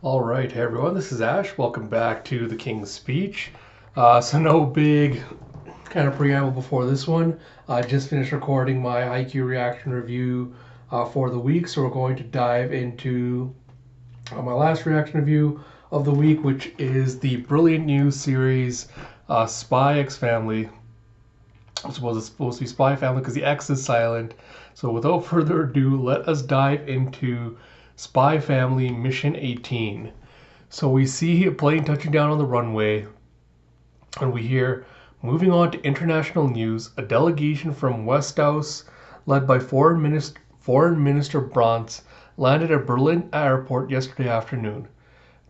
All right, hey everyone, this is Ash. Welcome back to the King's Speech. So no big kind of preamble before this one. I just finished recording my IQ reaction review for the week, so we're going to dive into my last reaction review of the week, which is the brilliant new series Spy X Family. I suppose it's supposed to be Spy Family because the X is silent. So without further ado, let us dive into Spy Family Mission 18. So we see a plane touching down on the runway, and we hear, moving on to international news, a delegation from Westhouse, led by Foreign Minister Brandt, landed at Berlin Airport yesterday afternoon.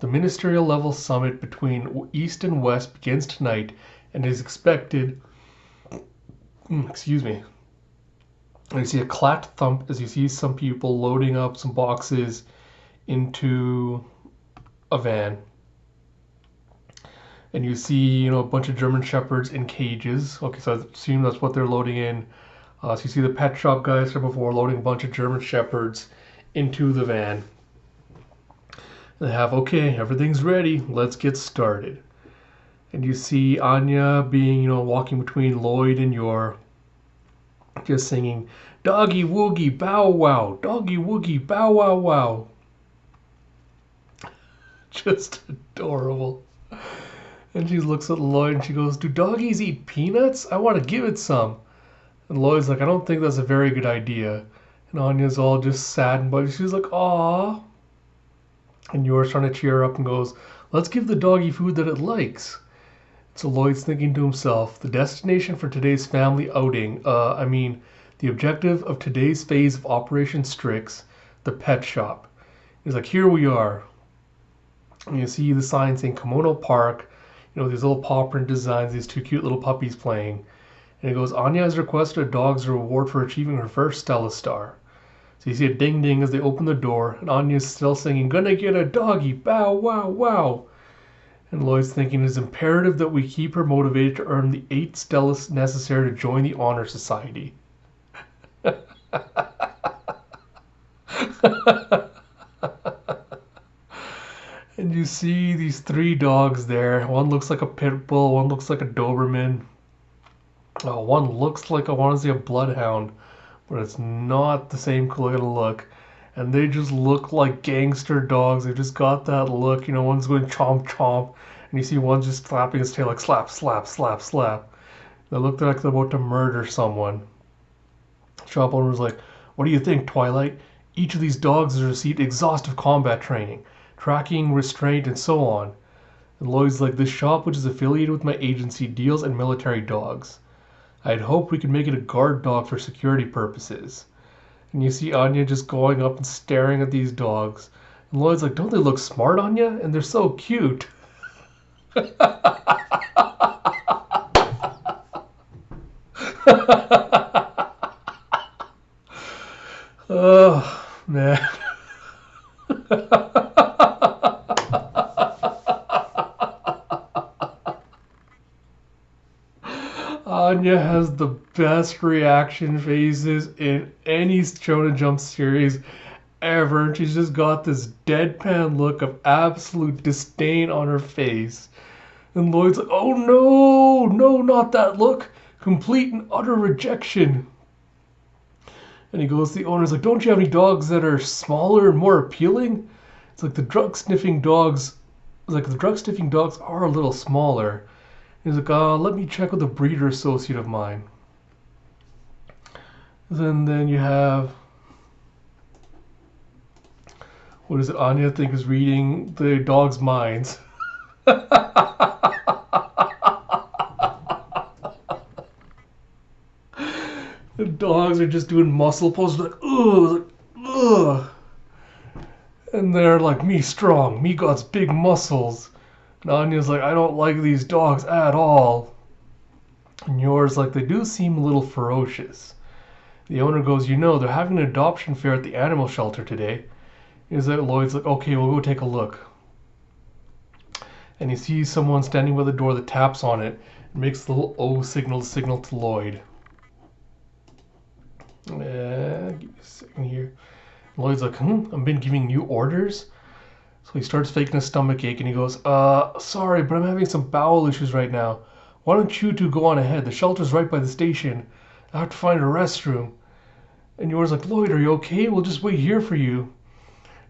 The ministerial level summit between East and West begins tonight and is expected. Excuse me. And you see a clack thump as you see some people loading up some boxes into a van. And you see, a bunch of German Shepherds in cages. Okay, so I assume that's what they're loading in. So you see the pet shop guys from before loading a bunch of German Shepherds into the van. And they have, okay, everything's ready. Let's get started. And you see Anya being, walking between Lloyd and Yor, just singing, "Doggy woogie bow wow, doggy woogie bow wow wow." Just adorable. And she looks at Lloyd and she goes, "Do doggies eat peanuts? I want to give it some." And Lloyd's like, "I don't think that's a very good idea." And Anya's all just saddened, but she's like, "Aw." And Yor's trying to cheer her up and goes, "Let's give the doggy food that it likes." So Lloyd's thinking to himself, the destination for today's family outing, the objective of today's phase of Operation Strix, the pet shop. He's like, here we are. And you see the sign saying Kimono Park, these little paw print designs, these two cute little puppies playing. And it goes, Anya has requested a dog's reward for achieving her first Stella Star. So you see a ding ding as they open the door, and Anya's still singing, "Gonna get a doggy, bow wow wow." And Lloyd's thinking, it's imperative that we keep her motivated to earn the 8 Stellas necessary to join the Honor Society. And you see these 3 dogs there. One looks like a pit bull, one looks like a Doberman. One looks like, I want to say, a bloodhound, but it's not the same look. And they just look like gangster dogs. They've just got that look. One's going chomp chomp, and you see one just slapping his tail like slap, slap, slap, slap. They look like they're about to murder someone. Shop owner was like, "What do you think, Twilight? Each of these dogs has received exhaustive combat training, tracking, restraint, and so on." And Lloyd's like, "This shop, which is affiliated with my agency, deals in military dogs. I'd hoped we could make it a guard dog for security purposes." And you see Anya just going up and staring at these dogs. And Lloyd's like, "Don't they look smart, Anya? And they're so cute." Oh, man. Anya has the best reaction phases in any Shonen Jump series ever. And she's just got this deadpan look of absolute disdain on her face. And Lloyd's like, "Oh no, no, not that look. Complete and utter rejection." And he goes to the owner's like, "Don't you have any dogs that are smaller and more appealing?" It's like the drug sniffing dogs are a little smaller. He's like, "Let me check with a breeder associate of mine." Then you have, what is it? Anya, I think, is reading the dog's minds. The dogs are just doing muscle poses like, ugh, ugh. And they're like, "Me strong, me got big muscles." And Anya's like, "I don't like these dogs at all." And Yor's like, "They do seem a little ferocious." The owner goes, "They're having an adoption fair at the animal shelter today." Is that Lloyd's like, "Okay, we'll go take a look." And he sees someone standing by the door that taps on it and makes the little O signal to Lloyd. Give me a second here. Lloyd's like, I've been giving you orders?" So he starts faking a stomach ache and he goes, sorry, but I'm having some bowel issues right now. Why don't you two go on ahead? The shelter's right by the station. I have to find a restroom. And Yor's like, Lloyd, are you okay? We'll just wait here for you.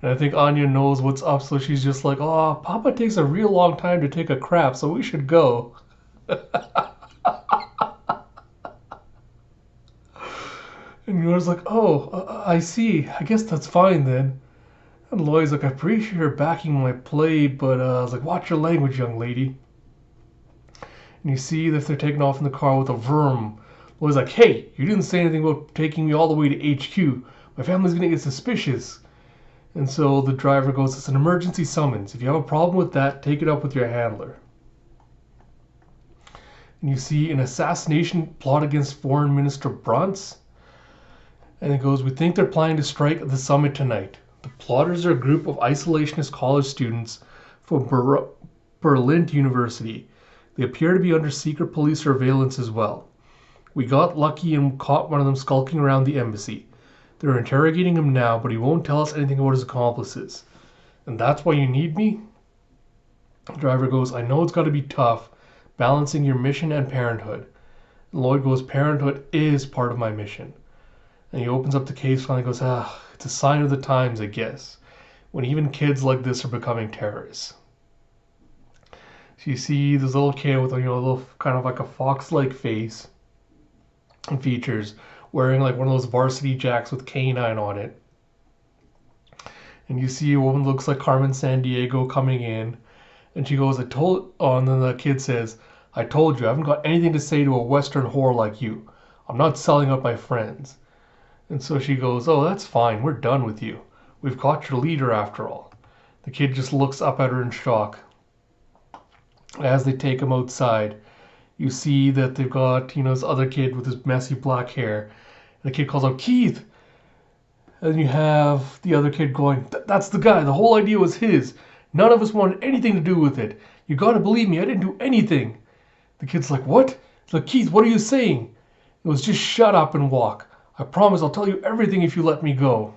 And I think Anya knows what's up, so she's just like, oh, Papa takes a real long time to take a crap, so we should go. And Yor's like, oh, I see. I guess that's fine then. And Lloyd's like, I appreciate her backing my play, but I was like, watch your language, young lady. And you see that they're taking off in the car with a vroom. Lloyd's like, hey, you didn't say anything about taking me all the way to HQ. My family's gonna get suspicious. And so the driver goes, it's an emergency summons. If you have a problem with that, take it up with your handler. And you see an assassination plot against Foreign Minister Bruntz. And it goes, we think they're planning to strike the summit tonight. The plotters are a group of isolationist college students from Berlin University. They appear to be under secret police surveillance as well. We got lucky and caught one of them skulking around the embassy. They're interrogating him now, but he won't tell us anything about his accomplices. And that's why you need me? The driver goes, I know it's got to be tough, balancing your mission and parenthood. And Lloyd goes, parenthood is part of my mission. And he opens up the case file and goes, it's a sign of the times, I guess, when even kids like this are becoming terrorists. So you see this little kid with, little kind of like a fox-like face and features, wearing like one of those varsity jacks with canine on it. And you see a woman looks like Carmen Sandiego coming in, and she goes, and then the kid says, I told you, I haven't got anything to say to a Western whore like you. I'm not selling out my friends. And so she goes, oh, that's fine. We're done with you. We've got your leader after all. The kid just looks up at her in shock. As they take him outside, you see that they've got, this other kid with his messy black hair. And the kid calls out, Keith! And you have the other kid going, that's the guy. The whole idea was his. None of us wanted anything to do with it. You gotta believe me. I didn't do anything. The kid's like, what? He's like, Keith, what are you saying? It was just shut up and walk. I promise I'll tell you everything if you let me go.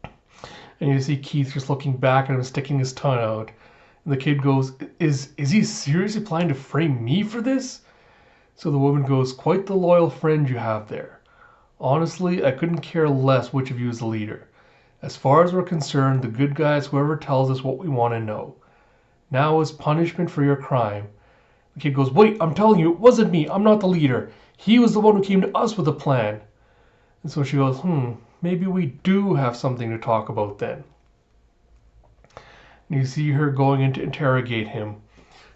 And you see Keith just looking back at him, sticking his tongue out. And the kid goes, is he seriously planning to frame me for this? So the woman goes, quite the loyal friend you have there. Honestly, I couldn't care less which of you is the leader. As far as we're concerned, the good guy is whoever tells us what we want to know. Now as punishment for your crime. The kid goes, wait, I'm telling you, it wasn't me. I'm not the leader. He was the one who came to us with a plan. And so she goes, maybe we do have something to talk about then. And you see her going in to interrogate him.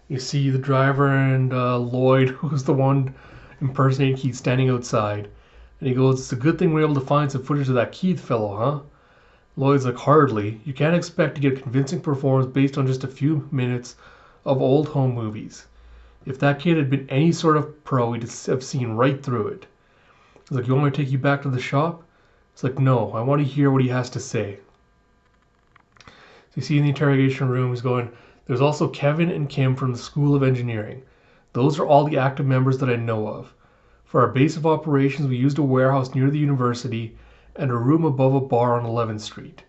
You see the driver and Lloyd, who's the one impersonating Keith, standing outside. And he goes, it's a good thing we're able to find some footage of that Keith fellow, huh? Lloyd's like, hardly. You can't expect to get a convincing performance based on just a few minutes of old home movies. If that kid had been any sort of pro, he'd have seen right through it. He's like, you want me to take you back to the shop? It's like, no, I want to hear what he has to say. So you see in the interrogation room, he's going, there's also Kevin and Kim from the School of Engineering. Those are all the active members that I know of. For our base of operations, we used a warehouse near the university and a room above a bar on 11th Street.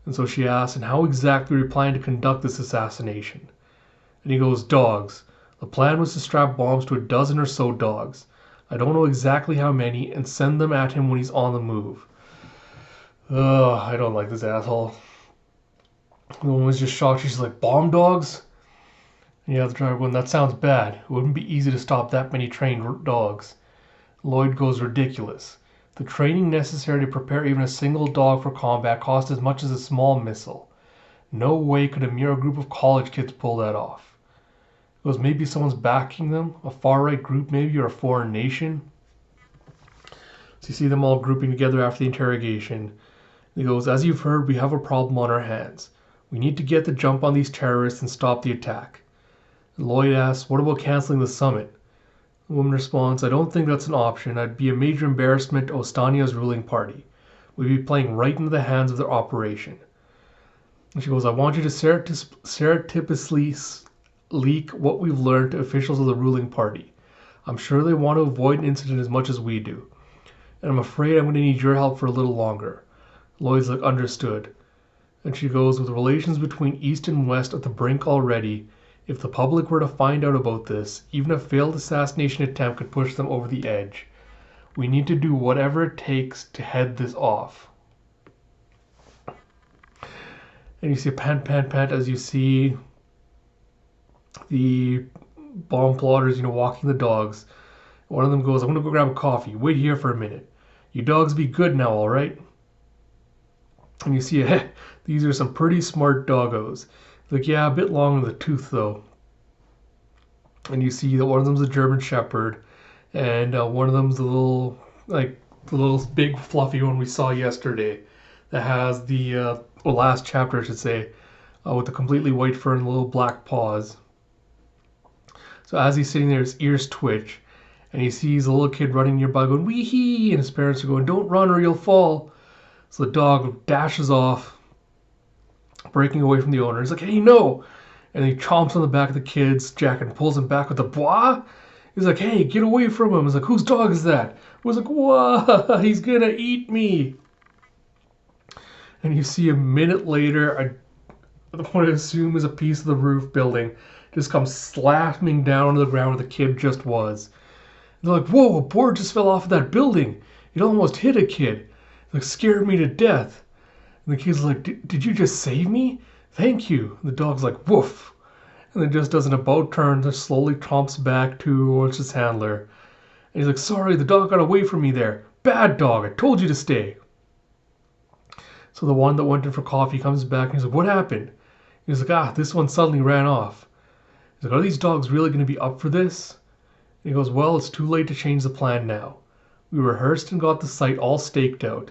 And so she asks, and how exactly are you planning to conduct this assassination? And he goes, dogs. The plan was to strap bombs to a dozen or so dogs. I don't know exactly how many, and send them at him when he's on the move. Ugh, I don't like this asshole. The woman was just shocked. She's like, bomb dogs? And yeah, the driver going, that sounds bad. It wouldn't be easy to stop that many trained dogs. Lloyd goes, ridiculous. The training necessary to prepare even a single dog for combat cost as much as a small missile. No way could a mere group of college kids pull that off. It goes, maybe someone's backing them, a far-right group maybe, or a foreign nation. So you see them all grouping together after the interrogation. He goes, as you've heard, we have a problem on our hands. We need to get the jump on these terrorists and stop the attack. And Lloyd asks, what about canceling the summit? The woman responds, I don't think that's an option. I'd be a major embarrassment to Ostania's ruling party. We'd be playing right into the hands of their operation. And she goes, I want you to surreptitiously leak what we've learned to officials of the ruling party. I'm sure they want to avoid an incident as much as we do. And I'm afraid I'm going to need your help for a little longer. Lloyd's like, understood. And she goes, with relations between East and West at the brink already, if the public were to find out about this, even a failed assassination attempt could push them over the edge. We need to do whatever it takes to head this off. And you see a pant, pant, pant as you see the bomb plotters, walking the dogs. One of them goes, I'm going to go grab a coffee. Wait here for a minute. You dogs be good now, all right? And you see, these are some pretty smart doggos. Like, yeah, a bit long in the tooth, though. And you see that one of them's a German Shepherd, and one of them's the little big fluffy one we saw yesterday that has the last chapter, I should say, with the completely white fur and the little black paws. So as he's sitting there, his ears twitch, and he sees a little kid running nearby going, wee-hee, and his parents are going, don't run or you'll fall. So the dog dashes off, breaking away from the owner. He's like, hey, no! And he chomps on the back of the kid's jacket and pulls him back with a bois. He's like, hey, get away from him. He's like, whose dog is that? I was like, whoa, he's gonna eat me. And you see a minute later, what I assume is a piece of the roof building just comes slamming down onto the ground where the kid just was. And they're like, whoa, a board just fell off of that building. It almost hit a kid. It scared me to death. And the kid's like, did you just save me? Thank you. And the dog's like, woof. And then just does an about turn and slowly tromps back towards his handler. And he's like, sorry, the dog got away from me there. Bad dog, I told you to stay. So the one that went in for coffee comes back and he's like, what happened? He's like, this one suddenly ran off. He's like, are these dogs really going to be up for this? And he goes, well, it's too late to change the plan now. We rehearsed and got the site all staked out.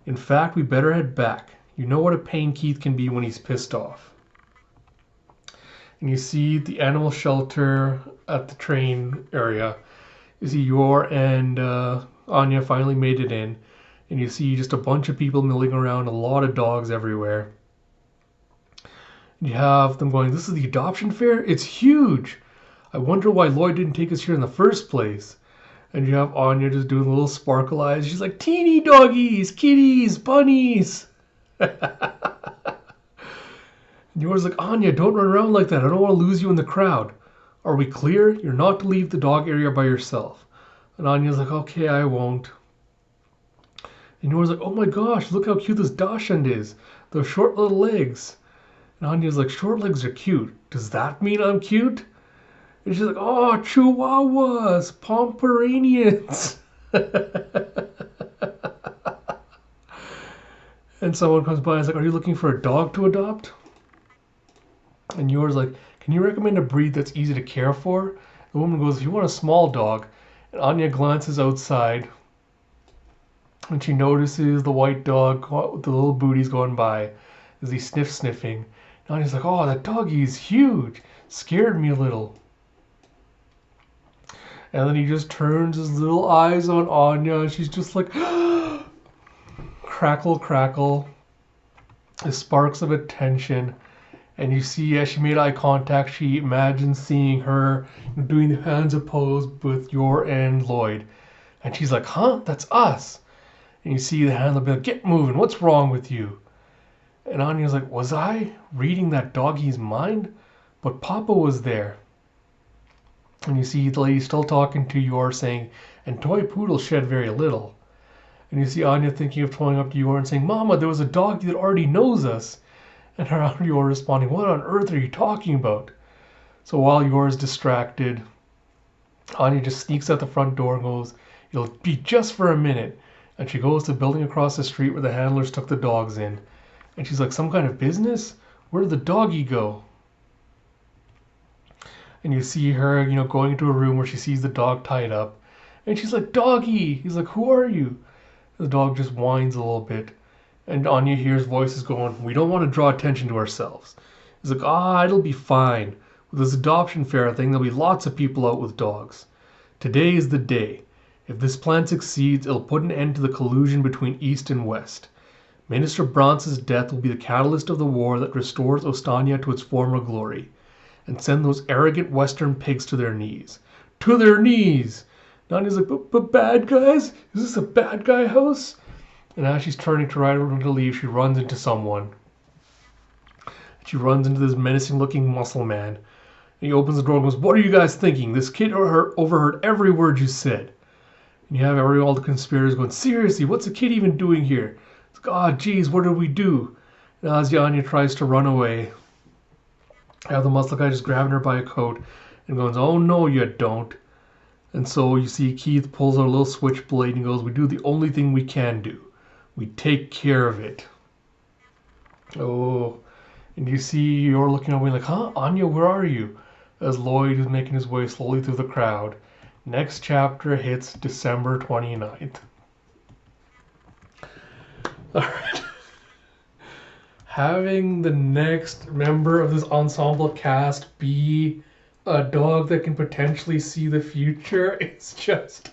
In fact, we better head back. You know what a pain Keith can be when he's pissed off. And you see the animal shelter at the train area. You see Yor and Anya finally made it in. And you see just a bunch of people milling around, a lot of dogs everywhere. And you have them going, this is the adoption fair? It's huge! I wonder why Lloyd didn't take us here in the first place. And you have Anya just doing little sparkle eyes. She's like, teeny doggies, kitties, bunnies. And Yor's like, Anya, don't run around like that. I don't want to lose you in the crowd. Are we clear? You're not to leave the dog area by yourself. And Anya's like, okay, I won't. And Yor's like, oh my gosh, look how cute this Dachshund is. Those short little legs. And Anya's like, short legs are cute. Does that mean I'm cute? And she's like, oh, Chihuahuas, Pomeranians. And someone comes by and is like, are you looking for a dog to adopt? And Yor's like, can you recommend a breed that's easy to care for? The woman goes, if you want a small dog. And Anya glances outside. And she notices the white dog with the little booties going by as he sniffing. And Anya's like, oh, that doggy is huge. Scared me a little. And then he just turns his little eyes on Anya, and she's just like, crackle, crackle. The sparks of attention. And you see, as she made eye contact, she imagines seeing her doing the hands of pose with Yor and Lloyd. And she's like, huh? That's us. And you see the handler be like, get moving. What's wrong with you? And Anya's like, was I reading that doggy's mind? But Papa was there. And you see the lady still talking to Yor saying, and toy poodles shed very little. And you see Anya thinking of going up to Yor and saying, Mama, there was a doggy that already knows us. And Yor responding, what on earth are you talking about? So while Yor is distracted, Anya just sneaks out the front door and goes, it'll be just for a minute. And she goes to the building across the street where the handlers took the dogs in. And she's like, some kind of business? Where did the doggy go? And you see her, going into a room where she sees the dog tied up. And she's like, doggy! He's like, who are you? The dog just whines a little bit. And Anya hears voices going, we don't want to draw attention to ourselves. He's like, it'll be fine. With this adoption fair thing, there'll be lots of people out with dogs. Today is the day. If this plan succeeds, it'll put an end to the collusion between East and West. Minister Bronce's death will be the catalyst of the war that restores Ostania to its former glory. And send those arrogant Western pigs to their knees. To their knees! Nanya's like, but bad guys? Is this a bad guy house? And as she's turning to ride over to leave, she runs into someone. She runs into this menacing-looking muscle man. And he opens the door and goes, "What are you guys thinking? This kid overheard every word you said." And you have all the conspirators going, "Seriously, what's the kid even doing here?" It's like, "Oh, geez, what did we do?" And as Anya tries to run away, I have the muscle guy just grabbing her by a coat and goes, "Oh, no, you don't." And so you see Keith pulls out a little switchblade and goes, "We do the only thing we can do. We take care of it." Oh, and you see you're looking at me like, "Huh, Anya, where are you?" As Lloyd is making his way slowly through the crowd. Next chapter hits December 29th. Alright. Having the next member of this ensemble cast be a dog that can potentially see the future, it's just...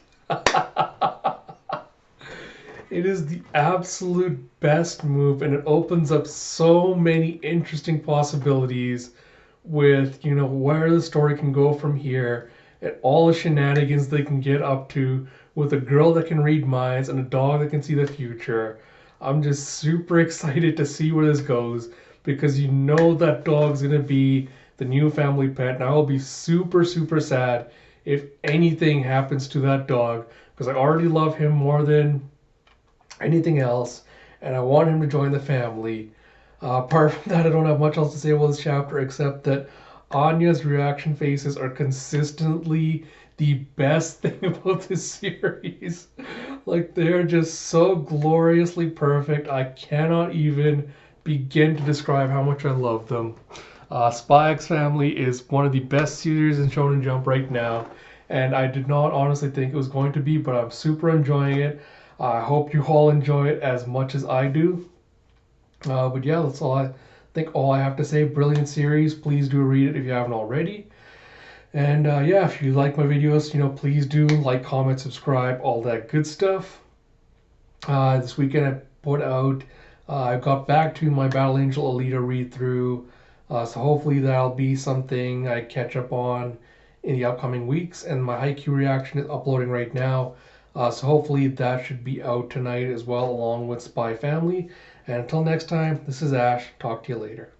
It is the absolute best move, and it opens up so many interesting possibilities with, where the story can go from here, and all the shenanigans they can get up to with a girl that can read minds and a dog that can see the future. I'm just super excited to see where this goes, because that dog's going to be the new family pet, and I will be super, super sad if anything happens to that dog, because I already love him more than anything else, and I want him to join the family. Apart from that, I don't have much else to say about this chapter except that Anya's reaction faces are consistently the best thing about this series. Like, they're just so gloriously perfect. I cannot even begin to describe how much I love them. Spy X Family is one of the best series in Shonen Jump right now, and I did not honestly think it was going to be, but I'm super enjoying it. I hope you all enjoy it as much as I do. But yeah, that's all I have to say. Brilliant series. Please do read it if you haven't already. And yeah, if you like my videos, please do like, comment, subscribe, all that good stuff. This weekend I put out, I got back to my Battle Angel Alita read through. So hopefully that'll be something I catch up on in the upcoming weeks. And my Haikyuu reaction is uploading right now. So hopefully that should be out tonight as well, along with Spy Family. And until next time, this is Ash. Talk to you later.